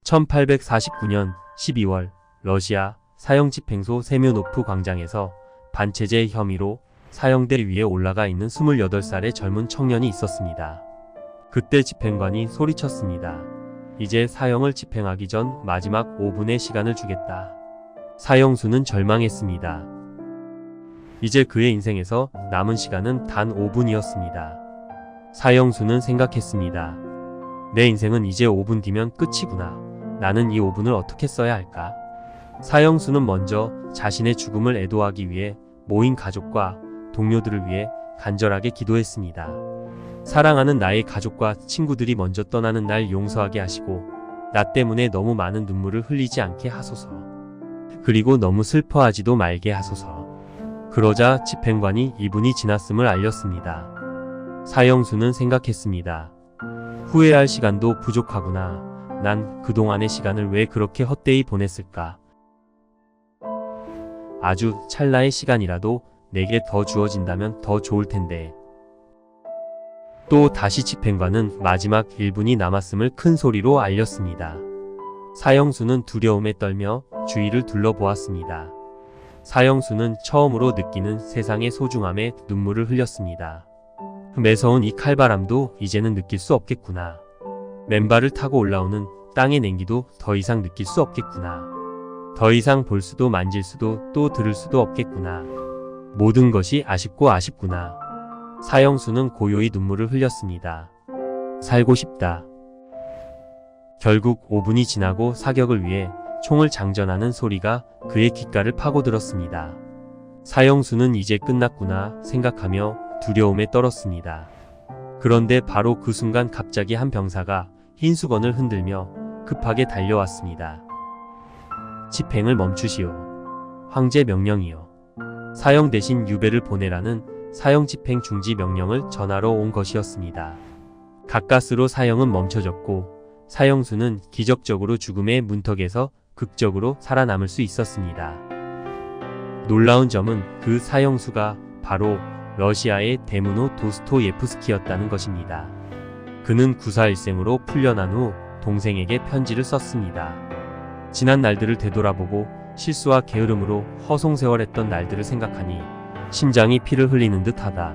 1849년 12월 러시아 사형집행소 세면노프 광장에서 반체제 혐의로 사형대 위에 올라가 있는 28살의 젊은 청년이 있었습니다. 그때 집행관이 소리쳤습니다. 이제 사형을 집행하기 전 마지막 5분의 시간을 주겠다. 사형수는 절망했습니다. 이제 그의 인생에서 남은 시간은 단 5분이었습니다. 사형수는 생각했습니다. 내 인생은 이제 5분 뒤면 끝이구나. 나는 이 5분을 어떻게 써야 할까? 사형수는 먼저 자신의 죽음을 애도하기 위해 모인 가족과 동료들을 위해 간절하게 기도했습니다. 사랑하는 나의 가족과 친구들이 먼저 떠나는 날 용서하게 하시고 나 때문에 너무 많은 눈물을 흘리지 않게 하소서. 그리고 너무 슬퍼하지도 말게 하소서. 그러자 집행관이 2분이 지났음을 알렸습니다. 사형수는 생각했습니다. 후회할 시간도 부족하구나. 난 그동안의 시간을 왜 그렇게 헛되이 보냈을까? 아주 찰나의 시간이라도 내게 더 주어진다면 더 좋을 텐데. 또 다시 집행관은 마지막 1분이 남았음을 큰 소리로 알렸습니다. 사형수는 두려움에 떨며 주위를 둘러보았습니다. 사형수는 처음으로 느끼는 세상의 소중함에 눈물을 흘렸습니다. 매서운 이 칼바람도 이제는 느낄 수 없겠구나. 맨발을 타고 올라오는 땅의 냉기도 더 이상 느낄 수 없겠구나. 더 이상 볼 수도 만질 수도 또 들을 수도 없겠구나. 모든 것이 아쉽고 아쉽구나. 사형수는 고요히 눈물을 흘렸습니다. 살고 싶다. 결국 5분이 지나고 사격을 위해 총을 장전하는 소리가 그의 귓가를 파고들었습니다. 사형수는 이제 끝났구나 생각하며 두려움에 떨었습니다. 그런데 바로 그 순간 갑자기 한 병사가 흰 수건을 흔들며 급하게 달려왔습니다. 집행을 멈추시오. 황제 명령이요. 사형 대신 유배를 보내라는 사형 집행 중지 명령을 전하러 온 것이었습니다. 가까스로 사형은 멈춰졌고 사형수는 기적적으로 죽음의 문턱에서 극적으로 살아남을 수 있었습니다. 놀라운 점은 그 사형수가 바로 러시아의 데므노 도스토예프스키였다는 것입니다. 그는 구사일생으로 풀려난 후 동생에게 편지를 썼습니다. 지난 날들을 되돌아보고 실수와 게으름으로 허송세월했던 날들을 생각하니 심장이 피를 흘리는 듯하다.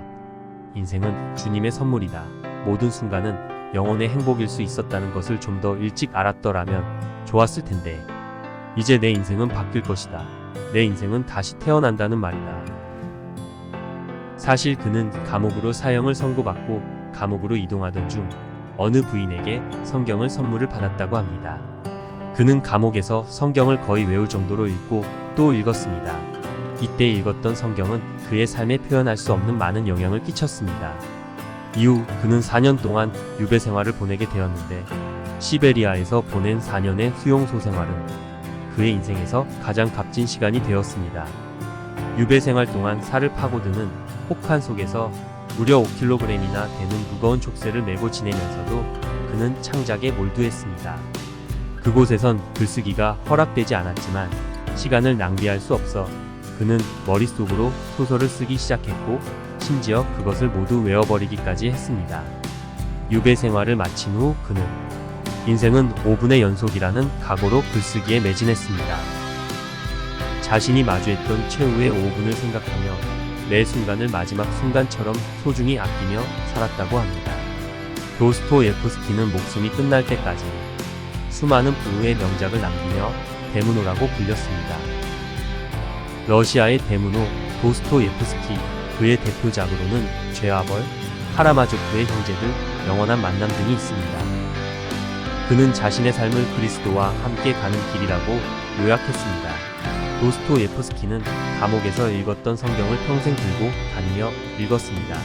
인생은 주님의 선물이다. 모든 순간은 영혼의 행복일 수 있었다는 것을 좀 더 일찍 알았더라면 좋았을 텐데. 이제 내 인생은 바뀔 것이다. 내 인생은 다시 태어난다는 말이다. 사실 그는 감옥으로 사형을 선고받고 감옥으로 이동하던 중 어느 부인에게 성경을 선물을 받았다고 합니다. 그는 감옥에서 성경을 거의 외울 정도로 읽고 또 읽었습니다. 이때 읽었던 성경은 그의 삶에 표현할 수 없는 많은 영향을 끼쳤습니다. 이후 그는 4년 동안 유배 생활을 보내게 되었는데 시베리아에서 보낸 4년의 수용소 생활은 그의 인생에서 가장 값진 시간이 되었습니다. 유배 생활 동안 살을 파고드는 혹한 속에서 무려 5kg이나 되는 무거운 족쇄를 메고 지내면서도 그는 창작에 몰두했습니다. 그곳에선 글쓰기가 허락되지 않았지만 시간을 낭비할 수 없어 그는 머릿속으로 소설을 쓰기 시작했고 심지어 그것을 모두 외워버리기까지 했습니다. 유배 생활을 마친 후 그는 인생은 5분의 연속이라는 각오로 글쓰기에 매진했습니다. 자신이 마주했던 최후의 5분을 생각하며 매 순간을 마지막 순간처럼 소중히 아끼며 살았다고 합니다. 도스토예프스키는 목숨이 끝날 때까지 수많은 부의 명작을 남기며 데므노라고 불렸습니다. 러시아의 데므노 도스토예프스키, 그의 대표작으로는 죄와 벌, 카라마조프의 형제들, 영원한 만남 등이 있습니다. 그는 자신의 삶을 그리스도와 함께 가는 길이라고 요약했습니다. 도스토예프스키는 감옥에서 읽었던 성경을 평생 들고 다니며 읽었습니다.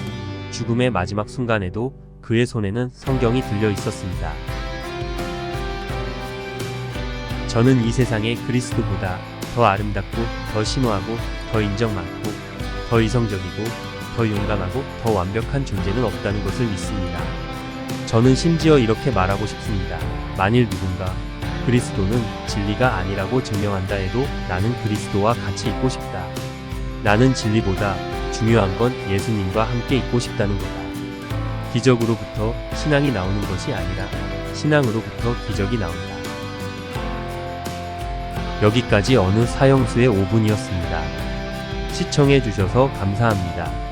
죽음의 마지막 순간에도 그의 손에는 성경이 들려 있었습니다. 저는 이 세상에 그리스도보다 더 아름답고 더 심오하고 더 인정많고 더 이성적이고 더 용감하고 더 완벽한 존재는 없다는 것을 믿습니다. 저는 심지어 이렇게 말하고 싶습니다. 만일 누군가 그리스도는 진리가 아니라고 증명한다 해도 나는 그리스도와 같이 있고 싶다. 나는 진리보다 중요한 건 예수님과 함께 있고 싶다는 거다. 기적으로부터 신앙이 나오는 것이 아니라 신앙으로부터 기적이 나온다. 여기까지 어느 사형수의 5분이었습니다. 시청해주셔서 감사합니다.